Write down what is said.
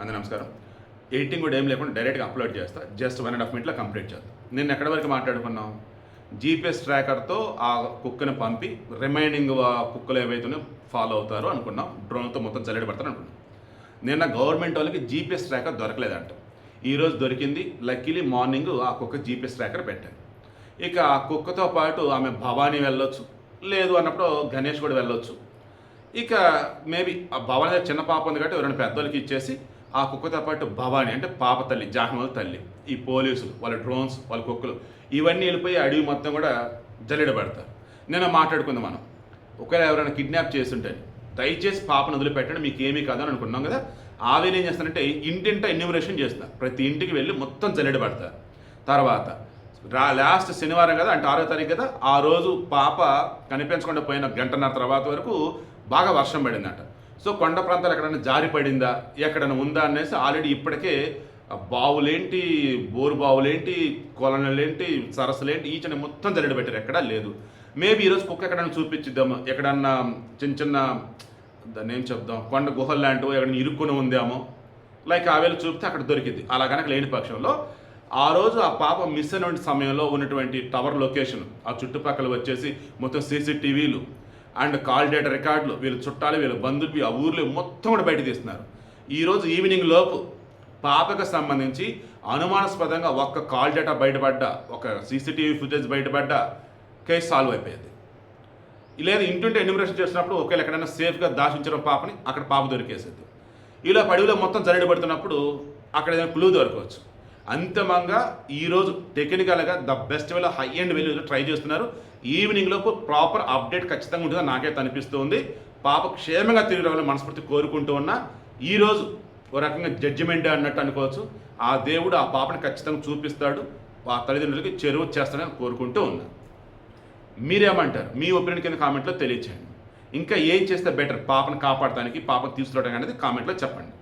అందరూ నమస్కారం. ఎడిటింగ్ కూడా ఏం లేకుండా డైరెక్ట్గా అప్లోడ్ చేస్తా. జస్ట్ 1.5 మినిట్లో కంప్లీట్ చేద్దాం. నిన్న ఎక్కడి వరకు మాట్లాడుకున్నాం? జీపీఎస్ ట్రాకర్తో ఆ కుక్కను పంపి రిమైనింగ్ కుక్కలు ఏవైతే ఫాలో అవుతారో అనుకున్నాం. డ్రోన్తో మొత్తం జల్లెడ పడతారు అనుకున్నాం. నిన్న గవర్నమెంట్ వాళ్ళకి జీపీఎస్ ట్రాకర్ దొరకలేదంట. ఈరోజు దొరికింది. లక్కీలీ మార్నింగ్ ఆ కుక్క జీపీఎస్ ట్రాకర్ పెట్టారు. ఇక ఆ కుక్కతో పాటు ఆమె భవానీ వెళ్ళొచ్చు, లేదు అన్నప్పుడు గణేష్ కూడా వెళ్ళొచ్చు. ఇక మేబీ ఆ భవానీ చిన్న పాప ఉంది కాబట్టి ఎవరైనా పెద్దోళ్ళకి ఇచ్చేసి ఆ కుక్కతో పాటు భవానీ అంటే పాప తల్లి, జాహ్నవి తల్లి, ఈ పోలీసులు, వాళ్ళ డ్రోన్స్, వాళ్ళ కుక్కలు ఇవన్నీ వెళ్ళిపోయి అడవి మొత్తం కూడా జల్లెడ పెడతారు. నేను మాట్లాడుకుందాం మనం. ఒకవేళ ఎవరైనా కిడ్నాప్ చేస్తుంటే దయచేసి పాపను వదిలిపెట్టండి, మీకు ఏమీ కాదని అనుకున్నాం కదా. ఆవేలు ఏం చేస్తారంటే ఇంటింట ఎన్యూమరేషన్ చేస్తున్నారు. ప్రతి ఇంటికి వెళ్ళి మొత్తం జల్లెడ పెడతారు. తర్వాత లాస్ట్ శనివారం కదా, అంటే 6వ తారీఖు కదా, ఆ రోజు పాప కనిపించకుండా పోయిన గంటన్నర తర్వాత వరకు బాగా వర్షం పడిందట. సో కొండ ప్రాంతాలు ఎక్కడైనా జారి పడిందా, ఎక్కడైనా ఉందా అనేసి ఆల్రెడీ ఇప్పటికే బావులేంటి, బోరు బావులేంటి, కొలనులేంటి, సరస్సులేంటి, ఈచని మొత్తం జల్లెడ పెట్టారు. ఎక్కడా లేదు. మేబీ ఈరోజు కుక్క ఎక్కడైనా చూపించిద్దాము, ఎక్కడన్నా చిన్న చిన్న దాన్ని ఏం చెప్దాం, కొండ గుహలు లాంటివి ఎక్కడైనా ఇరుక్కుని ఉందేమో, లైక్ ఆవేళ చూపితే అక్కడ దొరికింది. అలా కనుక లేని పక్షంలో ఆ రోజు ఆ పాప మిస్ అయిన సమయంలో ఉన్నటువంటి టవర్ లొకేషన్, ఆ చుట్టుపక్కల వచ్చేసి మొత్తం సీసీటీవీలు అండ్ కాల్ డేటా రికార్డులు, వీళ్ళ చుట్టాలు, వీళ్ళ బంధువులు, ఆ ఊర్లో మొత్తం కూడా బయట తీస్తున్నారు. ఈరోజు ఈవినింగ్ లోపు పాపకు సంబంధించి అనుమానాస్పదంగా ఒక్క కాల్ డేటా బయటపడ్డా, ఒక సీసీటీవీ ఫుటేజ్ బయటపడ్డా కేసు సాల్వ్ అయిపోయింది. లేదా ఇంటుంటే ఎన్యూమరేషన్ చేసినప్పుడు ఒకవేళ ఎక్కడైనా సేఫ్గా దాచించడం పాపని, అక్కడ పాప దొరికేసేది. ఇలా అడవిలో మొత్తం జల్లెడ పడుతున్నప్పుడు అక్కడ ఏదైనా క్లూ దొరకవచ్చు. అంతిమంగా ఈరోజు టెక్నికల్గా ద బెస్ట్ వేలో హై అండ్ వేలో ట్రై చేస్తున్నారు. ఈవినింగ్ లోపు ప్రాపర్ అప్డేట్ ఖచ్చితంగా ఉంటుందని నాకైతే అనిపిస్తుంది. పాప క్షేమంగా తిరిగి రావాలని మనస్ఫూర్తి కోరుకుంటూ ఉన్నా. ఈరోజు ఓ రకంగా జడ్జిమెంట్ అన్నట్టు అనుకోవచ్చు. ఆ దేవుడు ఆ పాపని ఖచ్చితంగా చూపిస్తాడు, ఆ తల్లిదండ్రులకి చెరువు చేస్తాడని కోరుకుంటూ ఉన్నా. మీరేమంటారు? మీ ఒపీనియన్ కింద కామెంట్లో తెలియచేయండి. ఇంకా ఏం చేస్తే బెటర్ పాపను కాపాడటానికి, పాపను తీసుకురావడానికి అనేది కామెంట్లో చెప్పండి.